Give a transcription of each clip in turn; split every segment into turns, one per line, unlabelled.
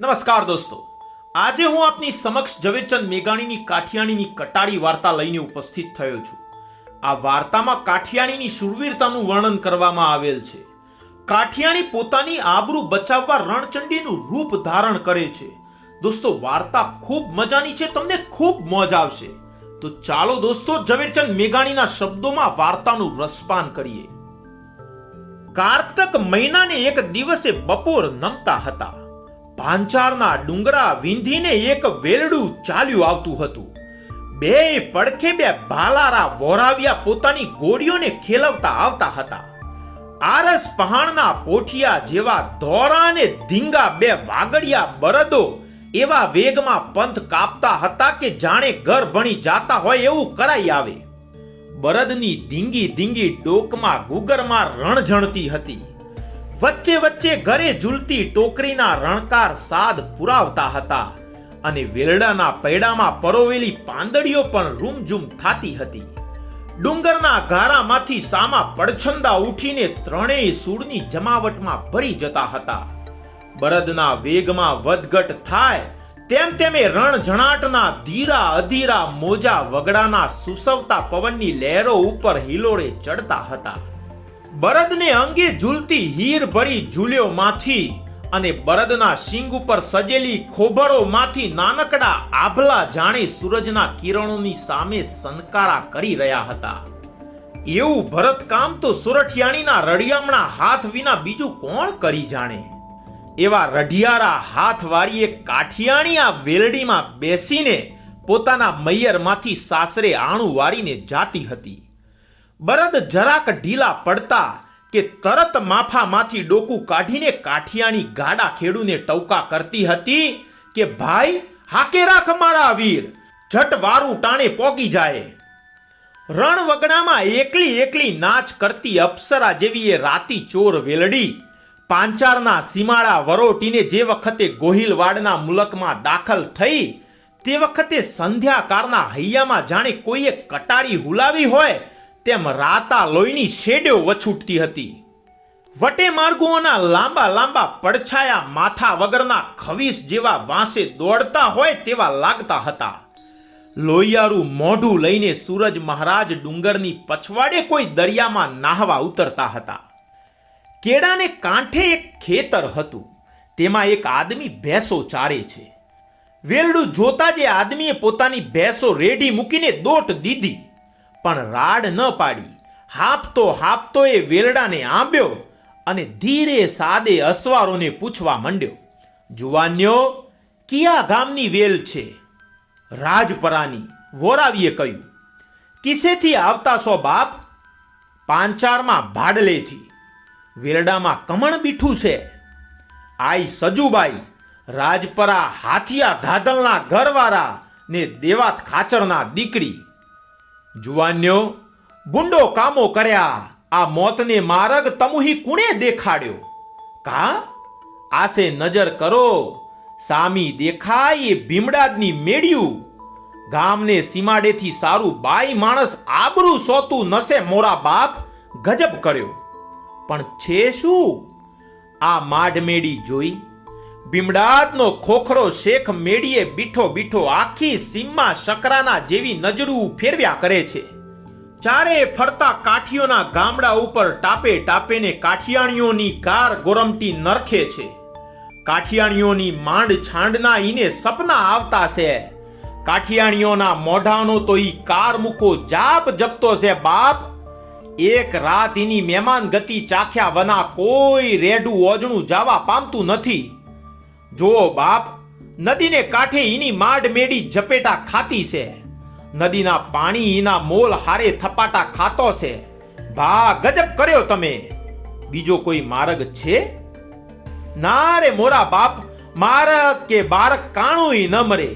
નમસ્કાર દોસ્તો, આજે હું આપની સમક્ષ ઝવેરચંદ મેઘાણીની કાઠિયાણીની કટારી વાર્તા લઈને ઉપસ્થિત થયો છું. આ વાર્તામાં કાઠિયાણીની શૂરવીરતાનું વર્ણન કરવામાં આવેલ છે. કાઠિયાણી પોતાની આબરૂ બચાવવા રણચંડીનું રૂપ ધારણ કરે છે. દોસ્તો, વાર્તા ખૂબ મજાની છે, તમને ખૂબ મોજ આવશે. તો ચાલો દોસ્તો, ઝવેરચંદ મેઘાણીના શબ્દોમાં વાર્તાનું રસપાન કરીએ. કારતક મહિનાને એક દિવસે બપોર નમતા હતા. પાંચાળના ડુંગરા વિંધીને એક વેલડું ચાલ્યું આવતું હતું. બે પડખે બે ભાલારા વોરાવ્યા પોતાની ગોળીઓને ખેલવતા આવતા હતા. આરસ પહાણના પોઠિયા જેવા ધોરા અને ધીંગા બે વાગડિયા બળદો એવા વેગમાં પંથ કાપતા હતા કે જાણે ઘર ભણી જાતા હોય એવું કરાઈ આવે. બળદની ધીંગી ધીંગી ડોકમાં ગુગરમાં રણઝણતી હતી. વચ્ચે વચ્ચે ઘરે ઝૂલતી ટોકરીના રણકાર સાદ પુરાવતા હતા અને વેલડાના પૈડામાં પરોવેલી પાંદડીઓ પણ રૂમઝૂમ થાતી હતી. ડુંગરના ગારામાંથી સામા પડછંદા ઉઠીને ત્રણેય સૂળની જમાવટમાં ભરી જતા હતા. બળદના વેગમાં વધઘટ થાય તેમ તેમે રણઝણાટના ધીરા અધીરા મોજા વગડાના સુસવતા પવનની લહેરો ઉપર હિલોળે ચડતા હતા. બળદને અંગે ઝૂલતી હીર ભરી ઝૂલ્યોમાંથી અને બળદના શીંગ ઉપર સજેલી ખોભળોમાંથી નાનકડા આભલા જાણે સૂરજના કિરણોની સામે સનકારા કરી રહ્યા હતા. એવું ભરતકામ તો સુરઠિયાણીના રડિયામણા હાથ વિના બીજું કોણ કરી જાણે. એવા રઢિયારા હાથવાળીએ કાઠિયાણી આ વેલડીમાં બેસીને પોતાના મૈયરમાંથી સાસરે આણું વાળીને જાતી હતી. બળદ જરાક ઢીલા પડતા કે તરત માફામાંથી ડોકું કાઢીને કાઠિયાણી ગાડા ખેડૂને ટવકા કરતી હતી કે ભાઈ હાકે રાખ મારા વીર, ઝટ વારું ટાણે પોગી જાય. રણવગડામાં એકલી એકલી નાચ કરતી અપ્સરા જેવી એ રાતી ચોર વેલડી પાંચાળના સીમાડા વરોટીને જે વખતે ગોહિલવાડના મુલકમાં દાખલ થઈ તે વખતે સંધ્યાકાળના હૈયામાં જાણે કોઈએ કટારી હુલાવી હોય તેમ રાતા લોહીની શેડો વછૂટતી હતી. વટે માર્ગોના લાંબા લાંબા પડછાયા માથા વગરના ખવીસ જેવા વાંસે દોડતા હોય તેવા લાગતા હતા. લોહિયારું મોઢું લઈને સૂરજ મહારાજ ડુંગરની પછવાડે કોઈ દરિયામાં નાહવા ઉતરતા હતા. કેળાને કાંઠે એક ખેતર હતું, તેમાં એક આદમી ભેંસો ચારે છે. વેલડું જોતા જે આદમીએ પોતાની ભેંસો રેઢી મૂકીને દોટ દીધી, પણ રાડ ન પાડી. હાંફતો એ વેલડાને આંબ્યો અને ધીરે સાદે અસવારોને પૂછવા માંડ્યો, જુવાન્યો, કિયા ગામની વેલ છે? રાજપરાની, વોરાવીએ કહ્યું. કિસેથી આવતા છો બાપ? પાંચારમાં ભાડલેથી. વેલડામાં કમણ બીઠું છે? આઈ સજુબાઈ, રાજપરા હાથિયા ધાદલના ઘરવાળા ને દેવાત ખાચરના દીકરી. જુવાન્યો, ગુંડો કામો કર્યા, આ મોતને માર્ગ તમુહી કુણે દેખાડ્યો? કા આસે નજર કરો, સામી દેખાય એ ભીમડાદની મેળ્યું. ગામને સીમાડેથી સારું બાઈ માણસ આબરૂ સોતું નસે મોરા બાપ, ગજબ કર્યો. પણ છે શું? આ માઢમેડી જોઈ? ભીમડાદનો ખોખરો શેખ મેડીએ બીઠો બીઠો આખી સીમમાં શકરાના જેવી નજરું ફેરવ્યા કરે છે. ચારે ફરતા કાઠીઓના ગામડા ઉપર ટાપે ટાપેને કાઠિયાણીઓની કાર ગોરમટી નરખે છે. કાઠિયાણીઓની માંડ છાંડના ઈને સપના આવતા છે. કાઠિયાણીઓના મોઢાનો તો ઈ કાર મુખો જાપ જપતો છે બાપ. એક રાત એની મહેમાન ગતિ ચાખ્યા વના કોઈ રેડું ઓજણું જવા પામતું નથી. જો બાપ, નદીને કાંઠે એની માડ મેડી ઝપેટા ખાતી છે. નદીના પાણી એના મોલ હારે થપાટા ખાતો છે. ભા ગજબ કર્યો તમે. બીજો કોઈ માર્ગ છે? ના રે મોરા બાપ, મારક કે બારક કાણું ન મરે.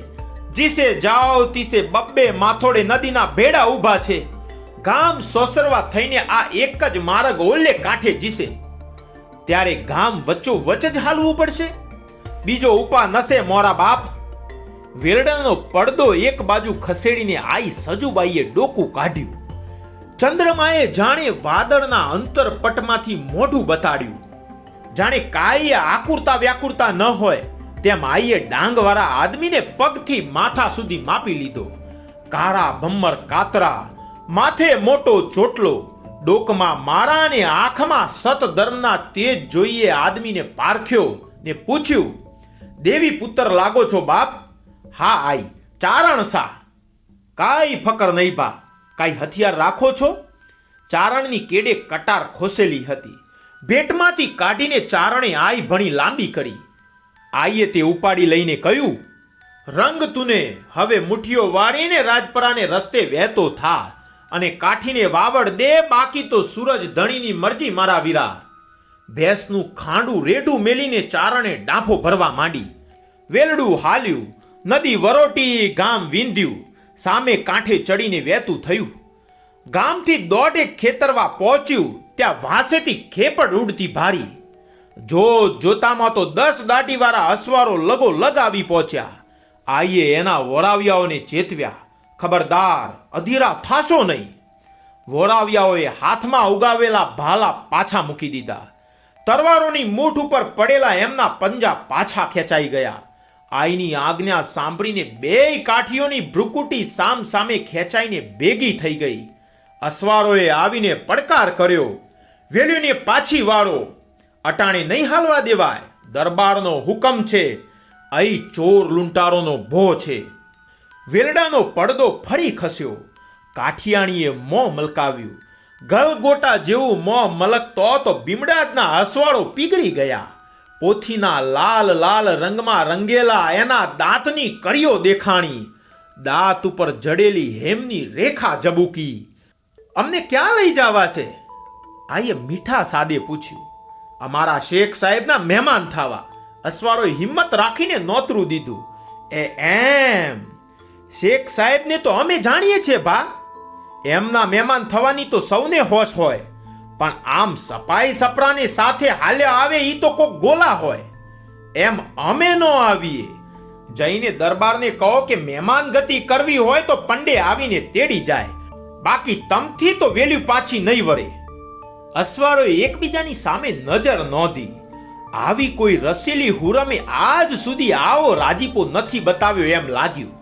જીસે જાઓ તીસે બબ્બે માથોડે નદીના ભેડા ઊભા છે. ગામ સોસરવા થઈને આ એક જ માર્ગ ઓલે કાંઠે જીસે. ત્યારે ગામ વચ્ચો વચ્ચ જ હાલવું પડશે? બીજો ઉપા નસે મોરા બાપ. વેરડાનો પડદો એક બાજુ ખસેડીને આઈ સજુબાઈએ ડોકું કાઢ્યું. ચંદ્રમાએ જાણે વાદળના અંતરપટમાંથી મોઢું બતાડ્યું. જાણે કાંઈ આકુરતા વ્યાકુરતા ન હોય તેમ આઈએ ડાંગવાળા આદમીને પગથી માથા સુધી માપી લીધો. કાળા ભમ્મર કાતરા, માથે મોટો ચોટલો, ડોકમાં મારા અને આંખમાં સતધર્મના તેજ જોઈએ આદમીને પારખ્યો ને પૂછ્યું, દેવી પુત્ર લાગો છો બાપ? હા આઈ, ચારણ સા? કાંઈ ફકર નહીં બા, કાંઈ હથિયાર રાખો છો? ચારણની કેડે કટાર ખોસેલી હતી. ભેટમાંથી કાઢીને ચારણે આઈ ભણી લાંબી કરી. આઈએ તે ઉપાડી લઈને કહ્યું, રંગ તુને હવે મુઠ્ઠીઓ વાળીને રાજપરાને રસ્તે વહેતો થા અને કાઠીને વાવડ દે, બાકી તો સૂરજ ધણીની મરજી મારા વીરા. ભેંસનું ખાંડું રેઢું મેલીને ચારણે ડાંફો ભરવા માંડી. વેલડું હાલ્યું, નદી વરોટી, ગામ વિંધ્યું, સામે કાંઠે ચડીને વહેતું થયું. ગામથી દોઢેક ખેતરવા પહોંચ્યું ત્યાં વાંસેથી ખેપડ ઉડતી ભારી. જોતામાં તો 10 દાઢીવાળા અસવારો લગો લગ આવી પહોંચ્યા. આઈએ એના વોરાવિયાઓને ચેતવ્યા, ખબરદાર, અધીરા થાશો નહીં. વોરાવિયાઓએ હાથમાં ઉગાવેલા ભાલા પાછા મૂકી દીધા. તરવારોની મૂઠ ઉપર પડેલા એમના પંજા પાછા ખેંચાઈ ગયા. આઈની આજ્ઞા સાંભળીને બેય કાઠીઓની ભ્રુકુટી સામ સામે ખેંચાઈને ભેગી થઈ ગઈ. અસવારોએ આવીને પડકાર કર્યો, વેલ્યુને પાછી વાળો, અટાણે નહીં હાલવા દેવાય, દરબારનો હુકમ છે, અહીં ચોર લૂંટારોનો ભો છે. વેલડાનો પડદો ફરી ખસ્યો. કાઠિયાણીએ મોં મલકાવ્યું. ગલગોટા જેવું મોં મલકતો તો બીમડાદના અસવાળો પીગળી ગયા. પોથીના લાલ લાલ રંગમાં રંગેલા એના દાંતની કડીઓ દેખાણી. દાંત ઉપર જડેલી હેમની રેખા જબૂકી. અમને ક્યાં લઈ જવા છે? આઈએ મીઠા સાદે પૂછ્યું. અમારા શેખ સાહેબના મહેમાન થવા. અસવારોએ હિંમત રાખીને નોતરું દીધું. એમ શેખ સાહેબને તો અમે જાણીએ છીએ ભા. એમના મહેમાન થવાની તો સૌને હોશ હોય, પણ આમ સપાઈ સપરાને સાથે હાલ્યા આવે ઈ તો કોક ગોલા હોય. એમ અમે નો આવીએ. જઈને દરબારને કહો કે મહેમાન ગતિ કરવી હોય તો પંડે આવીને તેડી જાય, બાકી તમથી તો વેલ્યુ પાછી નહીં વળે. અસવારોએ એકબીજાની સામે નજર નોંધી. આવી કોઈ રસીલી હુરમે આજ સુધી આવો રાજીપો નથી બતાવ્યો એમ લાગ્યું.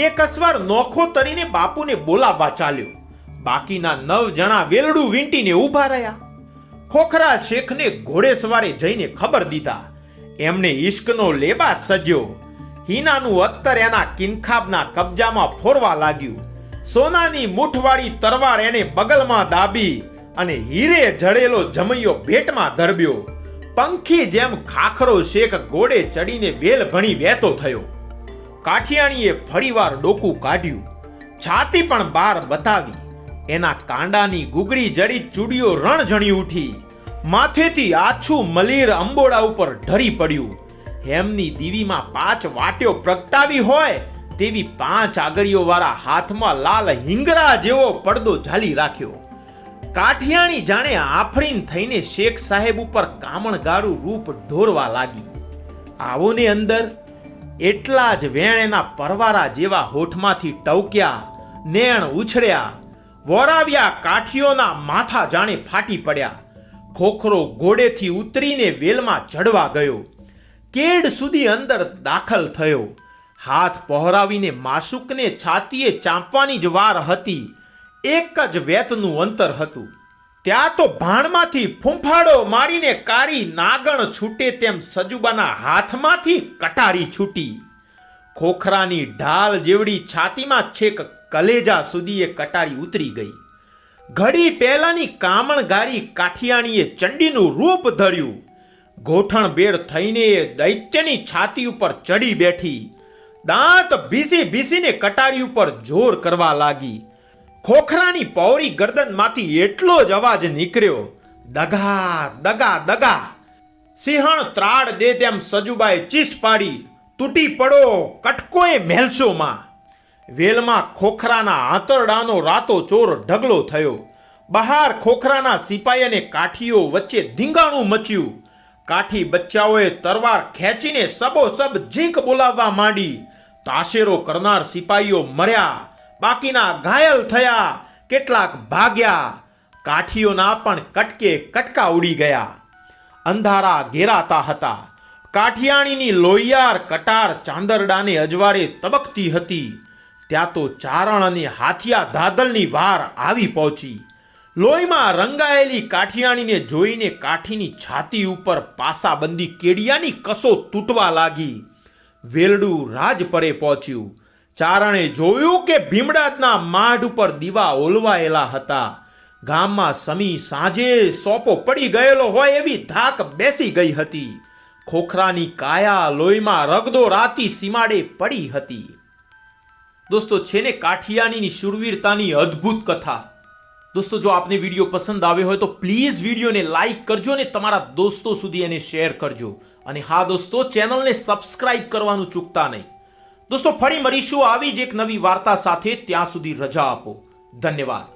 એક અસવાર નોખો તરીને બાપુને બોલાવવા ચાલ્યો. બાકીના 9 જણા વેલડું વીંટીને ઊભા રહ્યા. ખોખરા શેખને ઘોડેસવારે જઈને ખબર દીધા. એમને ઈશ્કનો લેબાસ સજ્યો. હીનાનું અત્તર એના કિનખાબના કબજામાં ફોરવા લાગ્યું. સોનાની મૂઠવાળી તરવાર એને બગલમાં દાબી અને હીરે જડેલો જમૈયો ભેટમાં ધરબ્યો. પંખી જેમ ખાખરો શેખ ઘોડે ચડીને વેલ ભણી વહેતો થયો. કાઠિયાણીએ ફરીવાર ડોકું કાઢ્યું, છાતી પણ બાર બતાવી. એના કાંડાની ગુગળી જડી ચૂડીઓ રણઝણી ઉઠી. માથેથી આછું મલીર અંબોડા ઉપર ઢળી પડ્યું. હેમની દીવીમાં 5 વાટ્યો પ્રગટાવી હોય તેવી 5 આગળીઓ વાળા હાથમાં લાલ હિંગરા જેવો પડદો ઝાલી રાખ્યો. કાઠિયાણી જાણે આફરીન થઈને શેખ સાહેબ ઉપર કામણગાળું રૂપ ઢોરવા લાગી. આવો ને અંદર. એટલા જ વેણ એના પરવારા જેવા હોઠમાંથી ટવક્યા, નેણ ઉછળ્યા. વોરાવ્યા કાઠીઓના માથા જાણે ફાટી પડ્યા. ખોખરો ઘોડેથી ઉતરીને વેલમાં ચડવા ગયો. કેડ સુધી અંદર દાખલ થયો. હાથ પહોરાવીને માસુકને છાતીએ ચાંપવાની જ વાર હતી. એક જ વેતનું અંતર હતું. ત્યાં તો ભાણમાંથી ફૂંફાડો મારીને કાળી નાગણ છૂટે તેમ સજુબાના હાથમાંથી કટારી છૂટી. ખોખરાની ઢાલ જેવડી છાતીમાં છેક કલેજા સુધી એ કટારી ઉતરી ગઈ. ઘડી પહેલાની કામણ ગાળી કાઠિયાણીએ ચંડીનું રૂપ ધર્યું. ગોઠણ બેડ થઈને એ દૈત્યની છાતી ઉપર ચડી બેઠી. દાંત ભીસી ભીસીને કટારી ઉપર જોર કરવા લાગી. ખોખરાની પહોળી ગરદનમાંથી એટલો જ અવાજ નીકળ્યો, દગા દગા દગા. સિંહણ ત્રાડ દે તેમ સજુબાએ ચીસ પાડી, તૂટી પડો કટકોએ મહેલસોમાં. વેલમાં ખોખરાના આંતરડાનો રાતો ચોર ઢગલો થયો. બહાર ખોખરાના સિપાઈ અને કાઠીઓ વચ્ચે ધીંગાણું મચ્યું. કાઠી બચ્ચાઓએ તરવાર ખેંચીને સબોસબ ઝીંક બોલાવવા માંડી. તાશેરો કરનાર સિપાઈઓ મર્યા, બાકીના ઘાયલ થયા, કેટલાક ભાગ્યા. કાઠીઓના પણ કટકે કટકા ઉડી ગયા. અંધારા ઘેરાતા હતા. કાઠિયાણીની લોહિયાર કટાર ચાંદરડાને અજવાળે તબકતી હતી ત્યાં તો ચારણ અને હાથિયા ધાદલની વાર આવી પહોંચી. લોહીમાં રંગાયેલી કાઠિયાણીને જોઈને કાઠીની છાતી ઉપર પાસાબંધી કેડિયાની કસો તૂટવા લાગી. વેલડું રાજ પરે પહોંચ્યું. ચારણે જોયું કે ભીમડાદના માઢ ઉપર દીવા ઓલવાયેલા હતા. ગામમાં સમી સાંજે સોપો પડી ગયેલો હોય એવી ધાક બેસી ગઈ હતી. ખોખરાની કાયા લોહીમાં રગદો રાતી સીમાડે પડી હતી. દોસ્તો, છે ને કાઠિયાણીની શૂરવીરતાની અદ્ભુત કથા. દોસ્તો, જો આપને વિડીયો પસંદ આવ્યો હોય તો પ્લીઝ વિડીયોને લાઈક કરજો અને તમારા દોસ્તો સુધી એને શેર કરજો. અને હા દોસ્તો, ચેનલને સબસ્ક્રાઇબ કરવાનું ચૂકતા નહીં. દોસ્તો, ફરી મળીશું આવી જ એક નવી વાર્તા સાથે. ત્યાં સુધી રજા આપો. ધન્યવાદ.